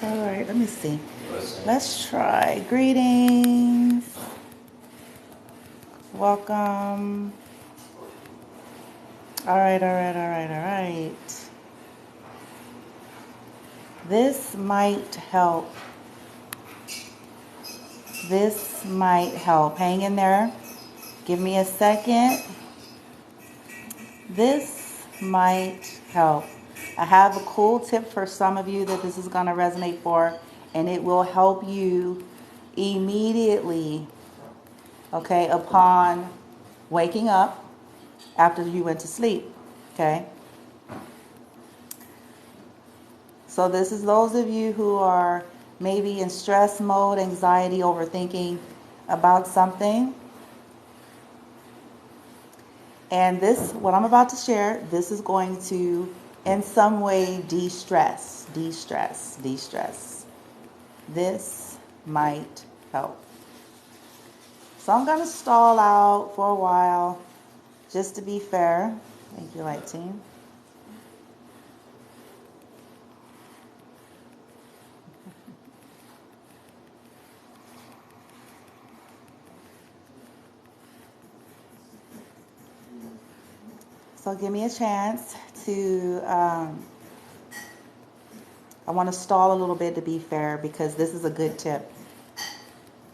All right, let me see. Let's try. Greetings. Welcome. All right. This might help. This might help. Hang in there. Give me a second. This might help. I have a cool tip for some of you that this is going to resonate for, and it will help you immediately, okay, upon waking up after you went to sleep, okay? So this is those of you who are maybe in stress mode, anxiety, overthinking about something. And this, what I'm about to share, this is going to, in some way, de-stress. This might help. So I'm going to stall out for a while, just to be fair. Thank you, Light Team. So give me a chance to, I want to stall a little bit to be fair, because this is a good tip.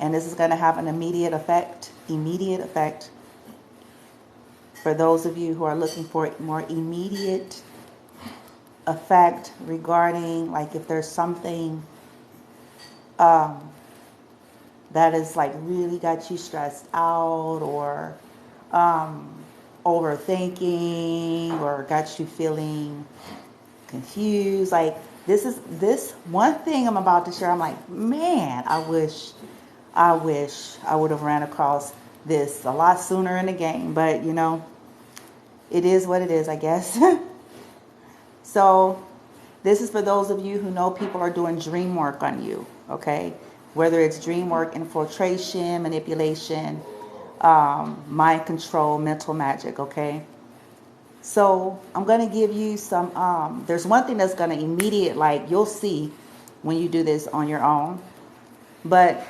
And this is going to have an immediate effect for those of you who are looking for more immediate effect regarding, like, if there's something that is like really got you stressed out, or overthinking, or got you feeling confused. Like, this one thing I'm about to share, I'm like, man, I wish I would have ran across this a lot sooner in the game. But you know, it is what it is, I guess. So this is for those of you who know people are doing dream work on you, okay? Whether it's dream work, infiltration, manipulation, mind control, mental magic, okay? So I'm going to give you some, there's one thing that's going to immediate, like, you'll see when you do this on your own. But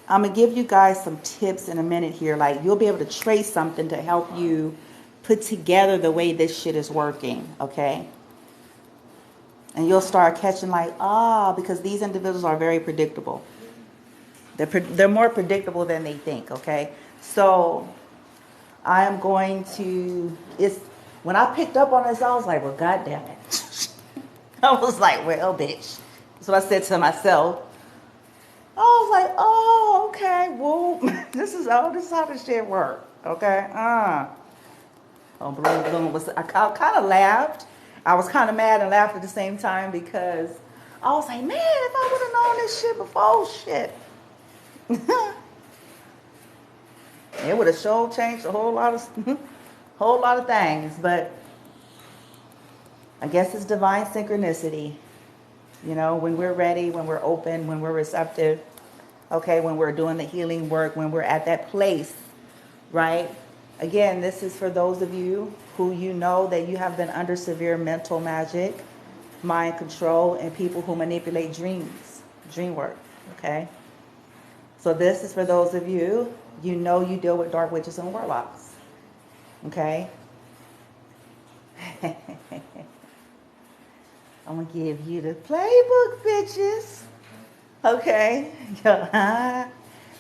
I'm going to give you guys some tips in a minute here. Like, you'll be able to trace something to help you put together the way this shit is working, okay? And you'll start catching, like, because these individuals are very predictable. They're more predictable than they think, okay? So I am going to, when I picked up on this, I was like, well, God damn it. I was like, well, bitch. That's what I said to myself. I was like, oh, okay, well, this is how this shit works, okay? Oh, I kind of laughed. I was kind of mad and laughed at the same time, because I was like, man, if I would have known this shit before, shit. It would have sure changed a whole lot of things. But I guess it's divine synchronicity. You know, when we're ready, when we're open, when we're receptive, okay, when we're doing the healing work, when we're at that place, right? Again, this is for those of you who you know that you have been under severe mental magic, mind control, and people who manipulate dreams, dream work, okay? So this is for those of you, you know you deal with dark witches and warlocks, okay? I'm going to give you the playbook, bitches. Okay.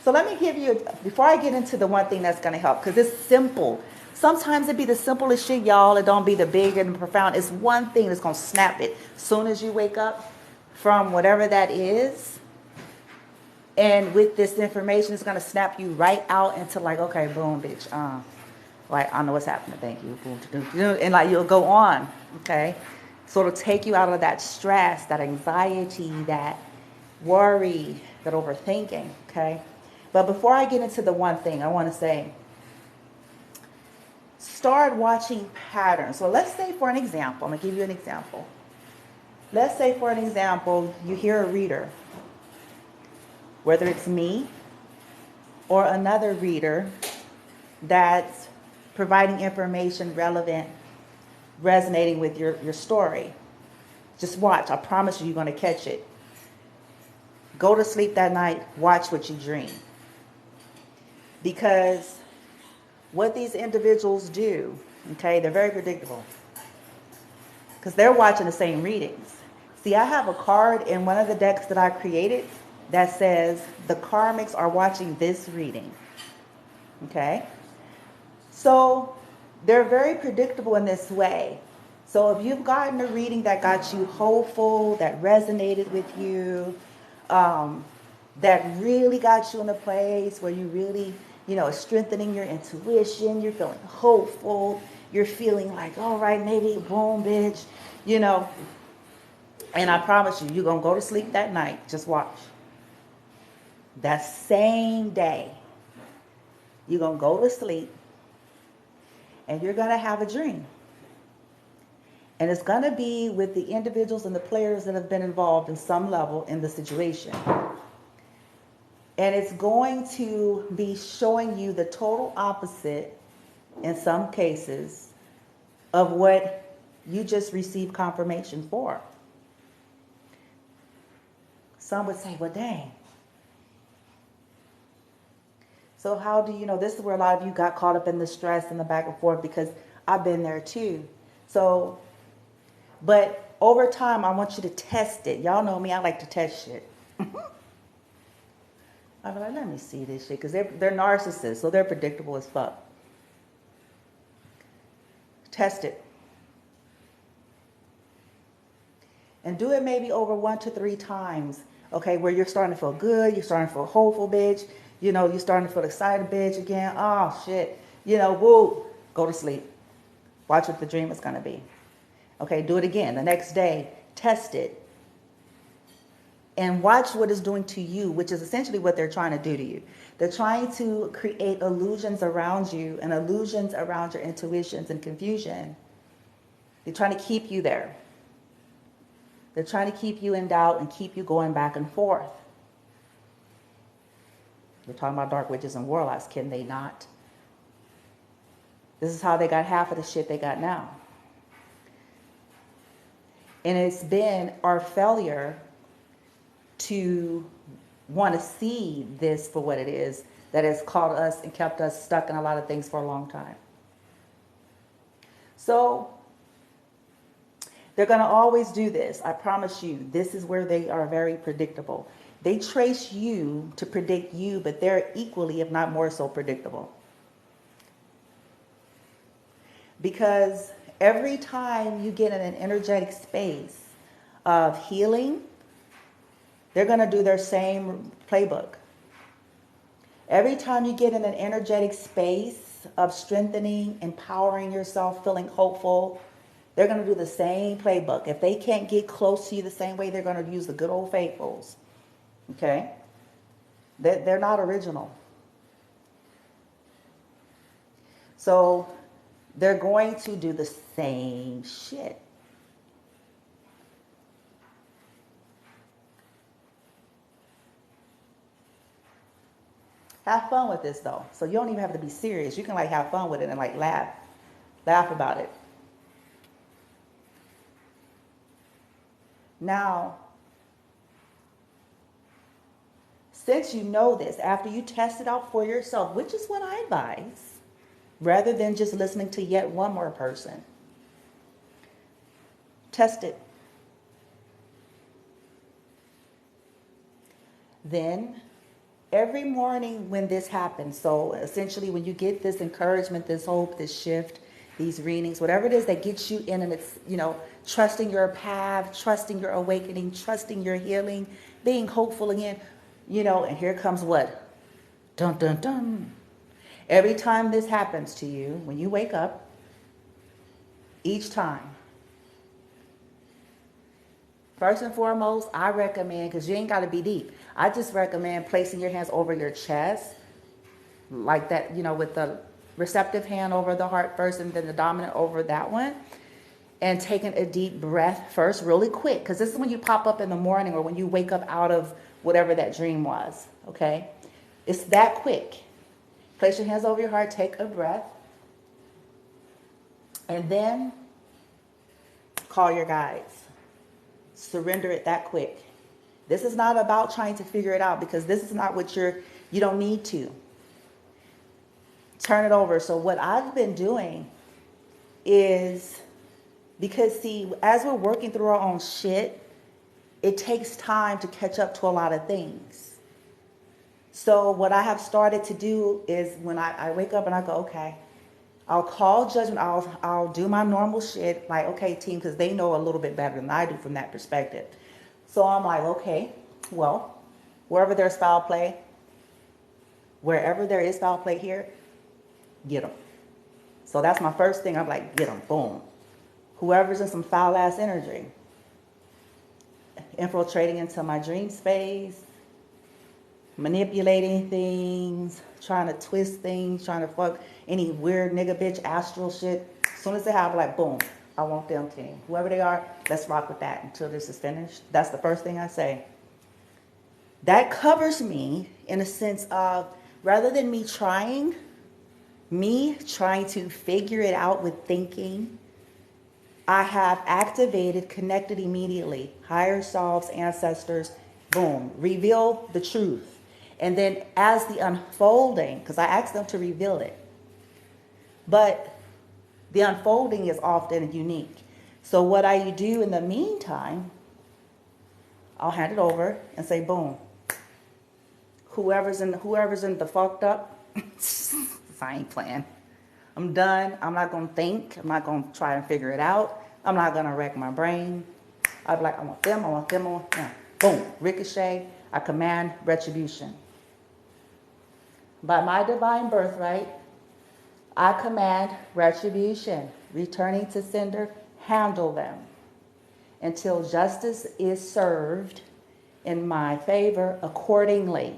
So let me give you, before I get into the one thing that's going to help, because it's simple. Sometimes it be the simplest shit, y'all. It don't be the big and profound. It's one thing that's going to snap it soon as you wake up from whatever that is. And with this information, it's going to snap you right out into, like, okay, boom, bitch. Like, I know what's happening. Thank you. Boom, and like, you'll go on. Okay. So it'll take you out of that stress, that anxiety, that worry, that overthinking. Okay. But before I get into the one thing, I want to say, start watching patterns. So let's say, for an example, I'm going to give you an example. Let's say, for an example, you hear a reader, whether it's me or another reader that's providing information relevant, resonating with your story. Just watch. I promise you, you're going to catch it. Go to sleep that night. Watch what you dream. Because what these individuals do, okay, they're very predictable. Because they're watching the same readings. See, I have a card in one of the decks that I created that says the karmics are watching this reading. Okay? So they're very predictable in this way. So if you've gotten a reading that got you hopeful, that resonated with you, that really got you in a place where you really, it's strengthening your intuition, you're feeling hopeful, you're feeling like, all right, maybe boom, bitch, and I promise you, you're going to go to sleep that night. Just watch. That same day, you're going to go to sleep and you're going to have a dream. And it's going to be with the individuals and the players that have been involved in some level in the situation. And it's going to be showing you the total opposite, in some cases, of what you just received confirmation for. Some would say, well, dang. So how do you know? This is where a lot of you got caught up in the stress and the back and forth, because I've been there too. So, but over time, I want you to test it. Y'all know me, I like to test shit. I'll be like, let me see this shit, because they're narcissists, so they're predictable as fuck. Test it. And do it maybe over 1 to 3 times, okay, where you're starting to feel good, you're starting to feel hopeful, bitch. You're starting to feel excited, bitch, again. Oh, shit. Woo, go to sleep. Watch what the dream is going to be. Okay, do it again. The next day, test it. And watch what it's doing to you, which is essentially what they're trying to do to you. They're trying to create illusions around you and illusions around your intuitions and confusion. They're trying to keep you there. They're trying to keep you in doubt and keep you going back and forth. We're talking about dark witches and warlocks, can they not? This is how they got half of the shit they got now. And it's been our failure to want to see this for what it is that has caught us and kept us stuck in a lot of things for a long time. So they're going to always do this. I promise you, this is where they are very predictable. They trace you to predict you, but they're equally, if not more so, predictable. Because every time you get in an energetic space of healing, they're going to do their same playbook. Every time you get in an energetic space of strengthening, empowering yourself, feeling hopeful, they're going to do the same playbook. If they can't get close to you the same way, they're going to use the good old faithfuls. Okay? They're not original. So they're going to do the same shit. Have fun with this though. So you don't even have to be serious. You can have fun with it and laugh about it. Now, since you know this, after you test it out for yourself, which is what I advise, rather than just listening to yet one more person, test it. Then, every morning when this happens, so essentially when you get this encouragement, this hope, this shift, these readings, whatever it is that gets you in, and it's, trusting your path, trusting your awakening, trusting your healing, being hopeful again, and here comes what? Dun, dun, dun. Every time this happens to you, when you wake up, each time, first and foremost, I recommend, because you ain't got to be deep, I just recommend placing your hands over your chest, like that, with the receptive hand over the heart first and then the dominant over that one, and taking a deep breath first really quick, because this is when you pop up in the morning or when you wake up out of whatever that dream was, okay? It's that quick. Place your hands over your heart, take a breath, and then call your guides. Surrender it that quick. This is not about trying to figure it out, because this is not what you don't need to. Turn it over. So what I've been doing is, because see, as we're working through our own shit, it takes time to catch up to a lot of things. So what I have started to do is, when I wake up and I go, okay, I'll call judgment. I'll do my normal shit, like, okay, team, because they know a little bit better than I do from that perspective. So I'm like, okay, well, wherever there's foul play, wherever there is foul play here, get them. So that's my first thing. I'm like, get them, boom. Whoever's in some foul ass energy, infiltrating into my dream space, manipulating things, trying to twist things, trying to fuck any weird nigga bitch astral shit. As soon as they have, like, boom, I want them, team. Whoever they are, let's rock with that until this is finished. That's the first thing I say. That covers me in a sense of, rather than me trying to figure it out with thinking, I have activated, connected immediately. Higher selves, ancestors, boom, reveal the truth. And then as the unfolding, because I asked them to reveal it, but the unfolding is often unique. So what I do in the meantime, I'll hand it over and say, boom, whoever's in the fucked up, I ain't playing. I'm done. I'm not going to think. I'm not going to try and figure it out. I'm not going to wreck my brain. I'll be like, I want them, I want them, I want them. Boom, ricochet. I command retribution. By my divine birthright, I command retribution. Returning to sender, handle them until justice is served in my favor accordingly,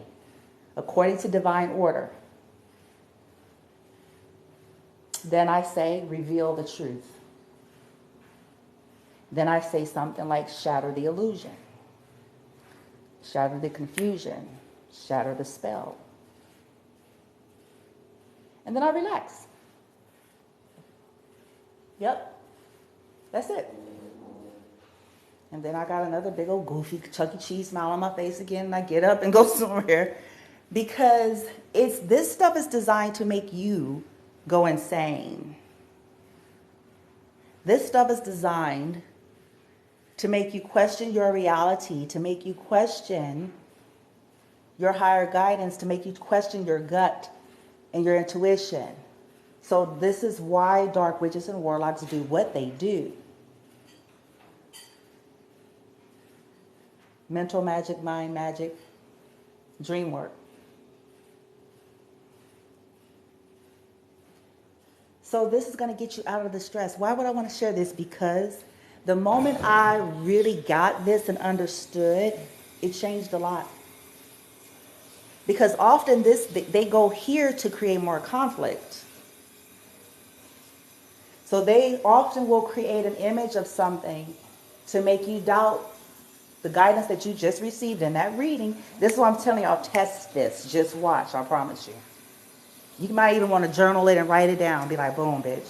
according to divine order. Then I say, reveal the truth. Then I say something like, shatter the illusion, shatter the confusion, shatter the spell. And then I relax. Yep, that's it. And then I got another big old goofy Chuck E. Cheese smile on my face again, and I get up and go somewhere. Because this stuff is designed to make you go insane. This stuff is designed to make you question your reality, to make you question your higher guidance, to make you question your gut and your intuition. So this is why dark witches and warlocks do what they do. Mental magic, mind magic, dream work. So this is going to get you out of the stress. Why would I want to share this? Because the moment I really got this and understood, it changed a lot. Because often they go here to create more conflict. So they often will create an image of something to make you doubt the guidance that you just received in that reading. This is what I'm telling y'all, test this. Just watch, I promise you. You might even want to journal it and write it down. Be like, boom, bitch.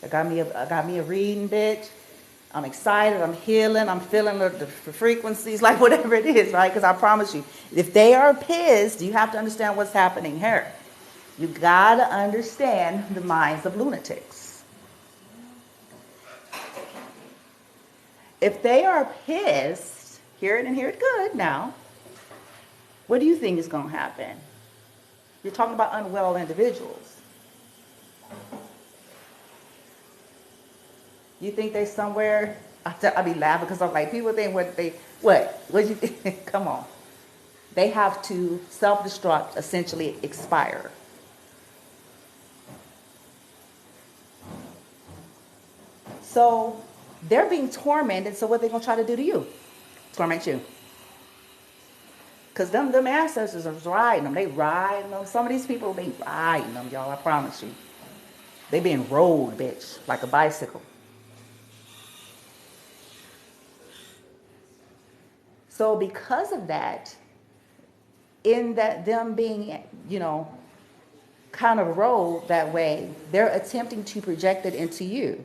I got me a reading, bitch. I'm excited. I'm healing. I'm feeling the frequencies, like whatever it is, right? Because I promise you, if they are pissed, you have to understand what's happening here. You got to understand the minds of lunatics. If they are pissed, hear it and hear it good now, what do you think is going to happen? You're talking about unwell individuals. You think they're somewhere? I be laughing because I'm like, people think what you think? Come on. They have to self-destruct, essentially expire. So they're being tormented, so what are they going to try to do to you? Torment you. Because them ancestors are riding them. They riding them. Some of these people, they riding them, y'all. I promise you. They being rolled, bitch, like a bicycle. So because of that, in that them being, kind of rolled that way, they're attempting to project it into you.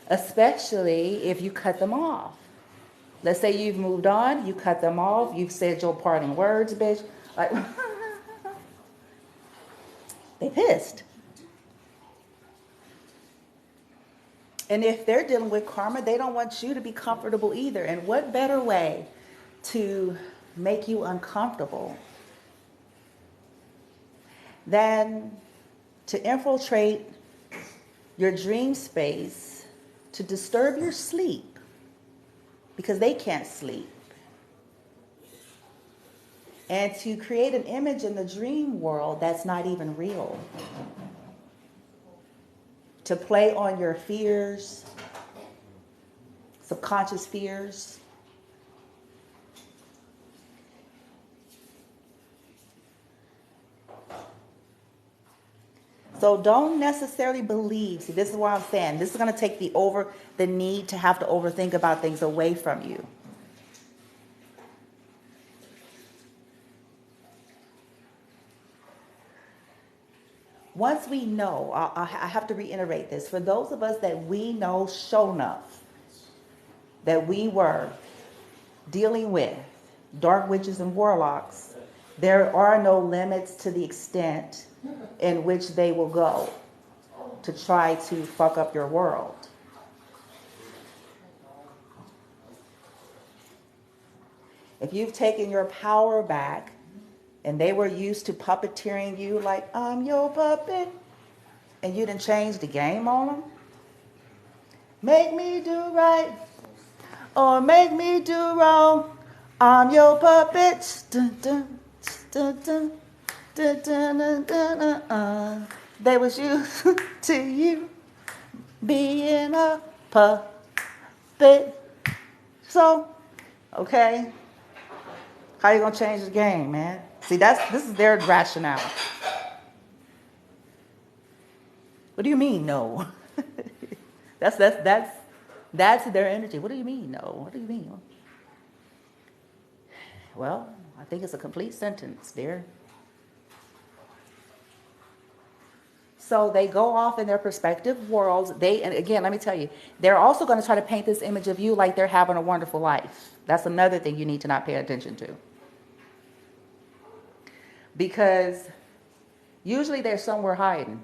especially if you cut them off. Let's say you've moved on, you cut them off, you've said your parting words, bitch. Like, they pissed. And if they're dealing with karma, they don't want you to be comfortable either. And what better way to make you uncomfortable than to infiltrate your dream space to disturb your sleep, because they can't sleep, and to create an image in the dream world that's not even real, to play on your fears, subconscious fears. So don't necessarily believe. See, this is what I'm saying. This is going to take the need to have to overthink about things away from you. Once we know, I have to reiterate this. For those of us that we know sure enough that we were dealing with dark witches and warlocks, there are no limits to the extent in which they will go to try to fuck up your world. If you've taken your power back and they were used to puppeteering you like, I'm your puppet, and you didn't change the game on them, make me do right or make me do wrong, I'm your puppet. Dun, dun, dun, dun. They was used to you being a puppet. So, okay, how you gonna change the game, man? See, this is their rationale. What do you mean, no? that's their energy. What do you mean, no? What do you mean? Well, I think it's a complete sentence, dear. So they go off in their respective worlds. And again, let me tell you, they're also going to try to paint this image of you like they're having a wonderful life. That's another thing you need to not pay attention to. Because usually they're somewhere hiding.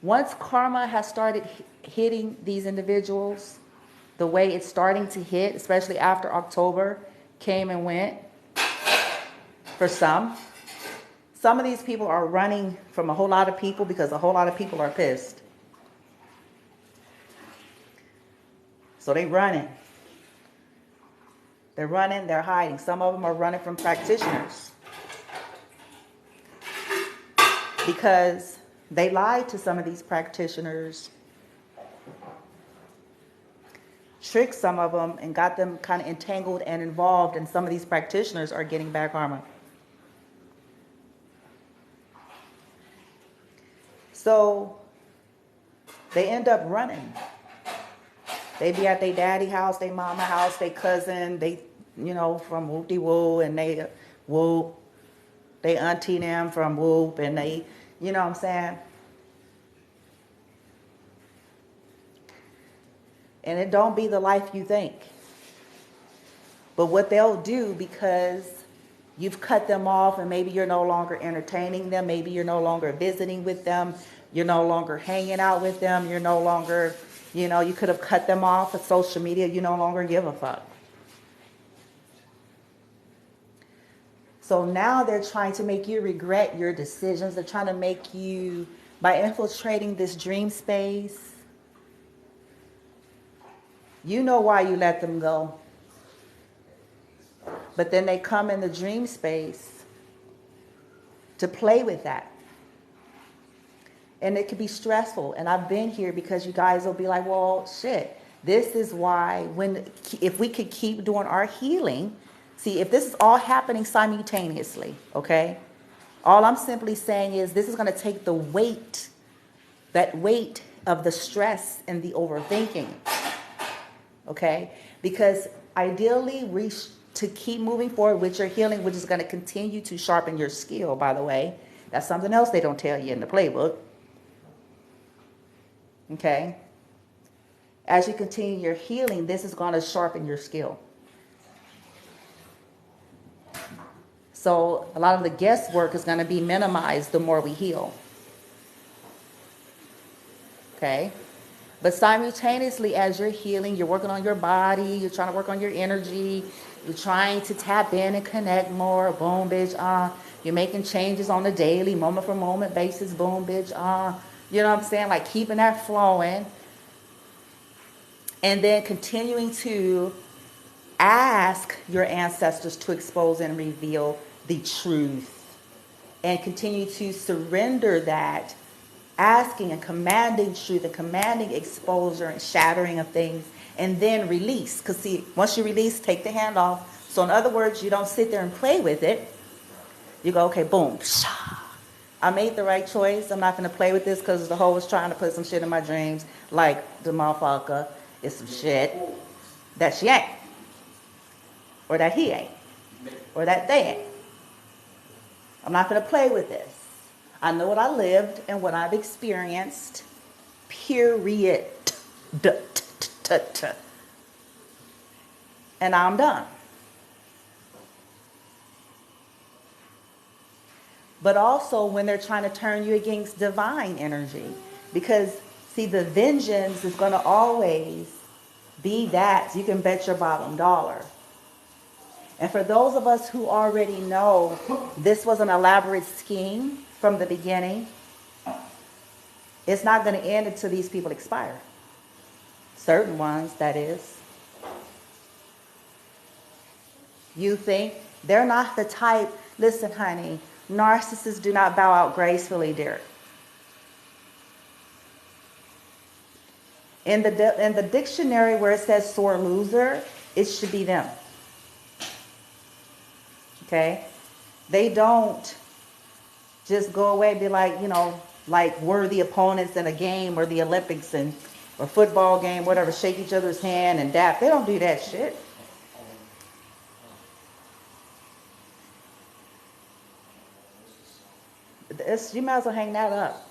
Once karma has started hitting these individuals the way it's starting to hit, especially after October came and went, for some of these people are running from a whole lot of people because a whole lot of people are pissed. So they're running. They're running, they're hiding. Some of them are running from practitioners because they lied to some of these practitioners, tricked some of them, and got them kind of entangled and involved, and some of these practitioners are getting back karma. So they end up running. They be at their daddy house, their mama house, their cousin, they, from whoop-de-woo, and they whoop. They auntie them from whoop, and they, you know what I'm saying? And it don't be the life you think. But what they'll do, because you've cut them off and maybe you're no longer entertaining them, maybe you're no longer visiting with them, you're no longer hanging out with them, you're no longer, you could have cut them off of social media, you no longer give a fuck. So now they're trying to make you regret your decisions. They're trying to make you, by infiltrating this dream space, you know why you let them go. But then they come in the dream space to play with that. And it can be stressful. And I've been here because you guys will be like, well, shit, this is why if we could keep doing our healing, see, if this is all happening simultaneously, okay? All I'm simply saying is this is going to take the weight, that weight of the stress and the overthinking, okay? Because ideally, to keep moving forward with your healing, which is going to continue to sharpen your skill, by the way. That's something else they don't tell you in the playbook. Okay? as you continue your healing, this is going to sharpen your skill. So a lot of the guesswork is going to be minimized the more we heal. Okay? But simultaneously, as you're healing, you're working on your body, you're trying to work on your energy, you're trying to tap in and connect more, boom, bitch, you're making changes on a daily, moment for moment basis, boom, bitch, you know what I'm saying? Like keeping that flowing. And then continuing to ask your ancestors to expose and reveal the truth. And continue to surrender that, asking and commanding truth and commanding exposure and shattering of things, and then release. Because see, once you release, take the hand off. So in other words, you don't sit there and play with it. You go, okay, boom. I made the right choice. I'm not going to play with this because the hoe was trying to put some shit in my dreams. Like the motherfucker is some shit that she ain't. Or that he ain't. Or that they ain't. I'm not going to play with this. I know what I lived and what I've experienced. Period. And I'm done. But also when they're trying to turn you against divine energy. Because, see, the vengeance is going to always be that. You can bet your bottom dollar. And for those of us who already know this was an elaborate scheme from the beginning, it's not going to end until these people expire. Certain ones, that is. You think they're not the type. Listen, honey, narcissists do not bow out gracefully, dear. In the dictionary where it says sore loser, it should be them. Okay? They don't just go away and be like, you know, like worthy opponents in a game or the Olympics and or football game, whatever, shake each other's hand and dap. They don't do that shit. You might as well hang that up.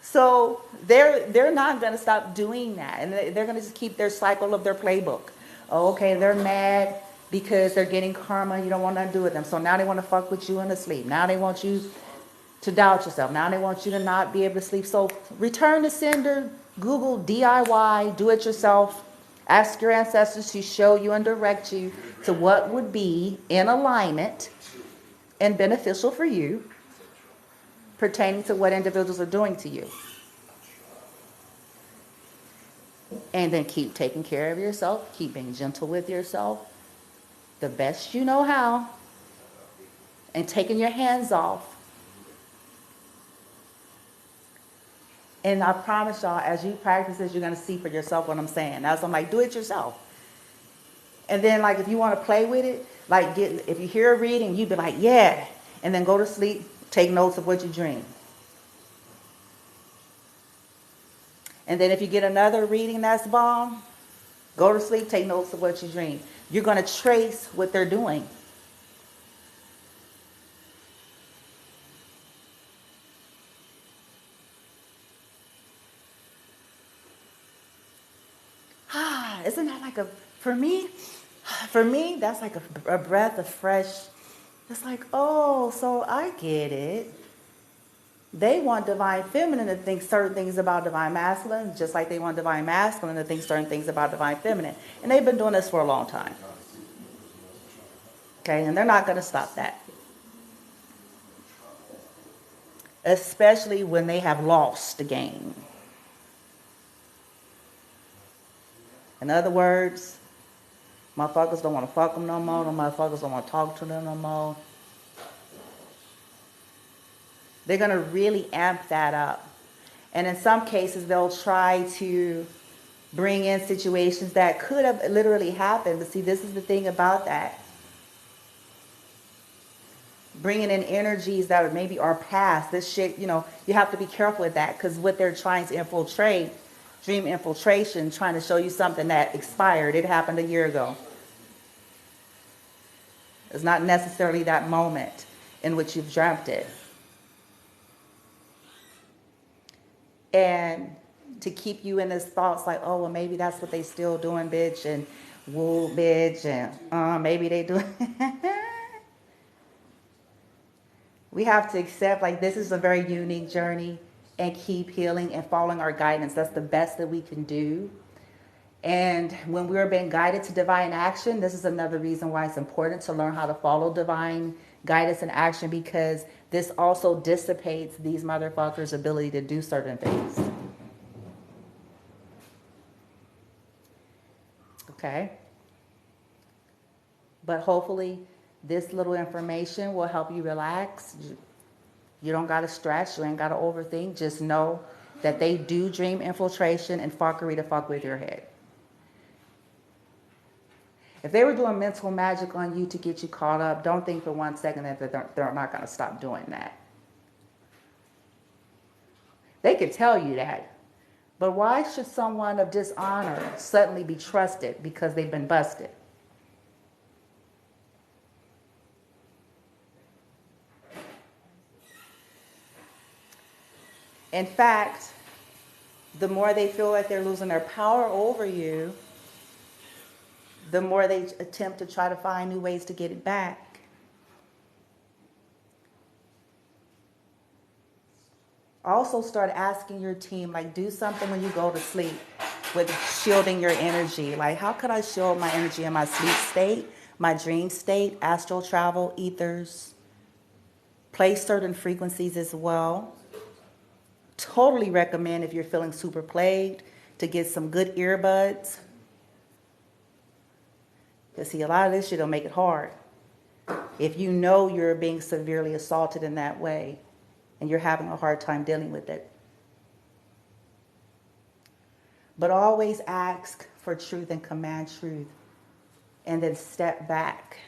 So they're not going to stop doing that. And they're going to just keep their cycle of their playbook. Oh, okay, they're mad because they're getting karma. You don't want nothing to do with them. So now they want to fuck with you in the sleep. Now they want you to doubt yourself. Now they want you to not be able to sleep. So return to sender, Google DIY, do it yourself. Ask your ancestors to show you and direct you to what would be in alignment and beneficial for you pertaining to what individuals are doing to you. And then keep taking care of yourself. Keep being gentle with yourself the best you know how. And taking your hands off. And I promise y'all, as you practice this, you're going to see for yourself what I'm saying. As I'm like, do it yourself. And then, like, if you want to play with it, like, if you hear a reading, you be like, yeah. And then go to sleep, take notes of what you dream. And then if you get another reading that's bomb, go to sleep, take notes of what you dream. You're going to trace what they're doing. Isn't that like for me, that's like a breath of fresh. It's like, oh, so I get it. They want divine feminine to think certain things about divine masculine, just like they want divine masculine to think certain things about divine feminine. And they've been doing this for a long time. Okay, and they're not going to stop that. Especially when they have lost the game. In other words, motherfuckers don't want to fuck them no more. No motherfuckers don't want to talk to them no more. They're going to really amp that up. And in some cases, they'll try to bring in situations that could have literally happened. But see, this is the thing about that. Bringing in energies that maybe are past. This shit, you know, you have to be careful with that. Because what they're trying to infiltrate, dream infiltration, trying to show you something that expired. It happened a year ago. It's not necessarily that moment in which you've dreamt it. And to keep you in this thoughts like, oh, well, maybe that's what they still doing, bitch, and woo, bitch, and maybe they do. We have to accept, like, this is a very unique journey and keep healing and following our guidance. That's the best that we can do. And when we're being guided to divine action, this is another reason why it's important to learn how to follow divine guidance and action, because this also dissipates these motherfuckers' ability to do certain things. Okay? But hopefully this little information will help you relax. You don't got to stress. You ain't got to overthink. Just know that they do dream infiltration and fuckery to fuck with your head. If they were doing mental magic on you to get you caught up, don't think for 1 second that they're not going to stop doing that. They could tell you that. But why should someone of dishonor suddenly be trusted because they've been busted? In fact, the more they feel like they're losing their power over you, the more they attempt to try to find new ways to get it back. Also start asking your team, like, do something when you go to sleep with shielding your energy. Like, how could I shield my energy in my sleep state, my dream state, astral travel, ethers? Play certain frequencies as well. Totally recommend, if you're feeling super plagued, to get some good earbuds. Because see, a lot of this shit will make it hard. If you know you're being severely assaulted in that way and you're having a hard time dealing with it. But always ask for truth and command truth. And then step back.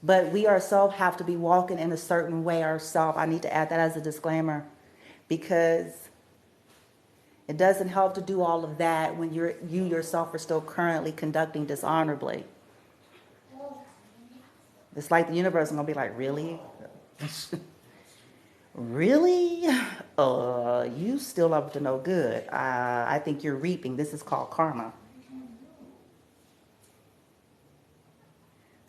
But we ourselves have to be walking in a certain way ourselves. I need to add that as a disclaimer. Because it doesn't help to do all of that when you yourself are still currently conducting dishonorably. It's like the universe is going to be like, really? Really? You still up to no good. I think you're reaping. This is called karma.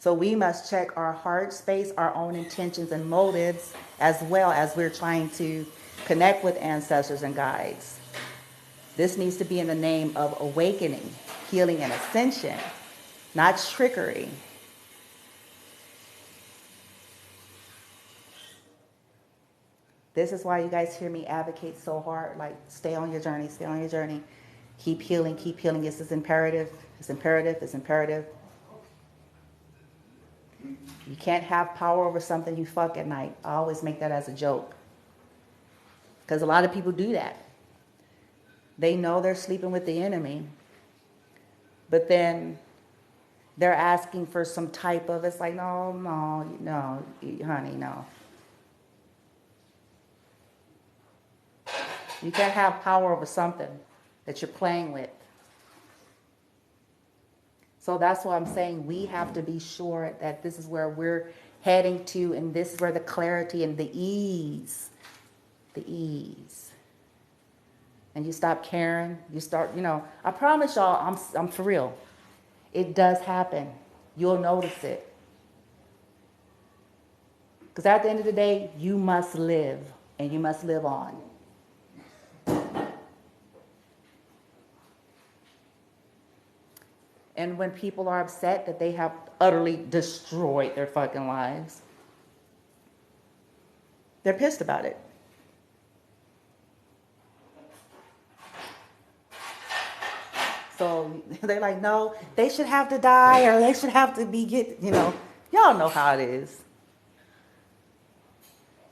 So we must check our heart space, our own intentions and motives, as well as we're trying to connect with ancestors and guides. This needs to be in the name of awakening, healing, and ascension, not trickery. This is why you guys hear me advocate so hard, like, stay on your journey, stay on your journey. Keep healing, keep healing. This is imperative, it's imperative, it's imperative. You can't have power over something you fuck at night. I always make that as a joke. Because a lot of people do that. They know they're sleeping with the enemy. But then they're asking for some type of, it's like, no, honey, no. You can't have power over something that you're playing with. So that's why I'm saying we have to be sure that this is where we're heading to, and this is where the clarity and the ease. And you stop caring, you start, I promise y'all, I'm for real. It does happen. You'll notice it. Because at the end of the day, you must live, and you must live on. And when people are upset that they have utterly destroyed their fucking lives, they're pissed about it. So they're like, no, they should have to die, or they should have to be y'all know how it is.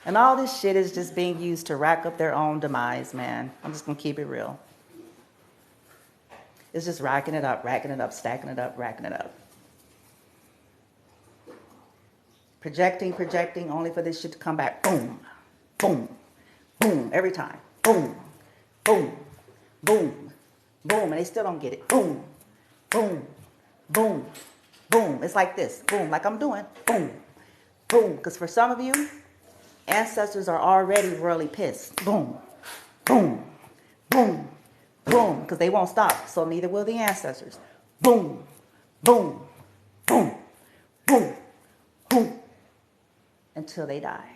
And all this shit is just being used to rack up their own demise, man. I'm just going to keep it real. It's just racking it up, stacking it up, racking it up. Projecting, only for this shit to come back. Boom, boom, boom, every time. Boom, boom, boom, boom. And they still don't get it. Boom, boom, boom, boom. It's like this. Boom, like I'm doing. Boom, boom. Because for some of you, ancestors are already royally pissed. Boom, boom, boom, boom, because they won't stop. So neither will the ancestors. Boom, boom, boom, boom, boom, until they die.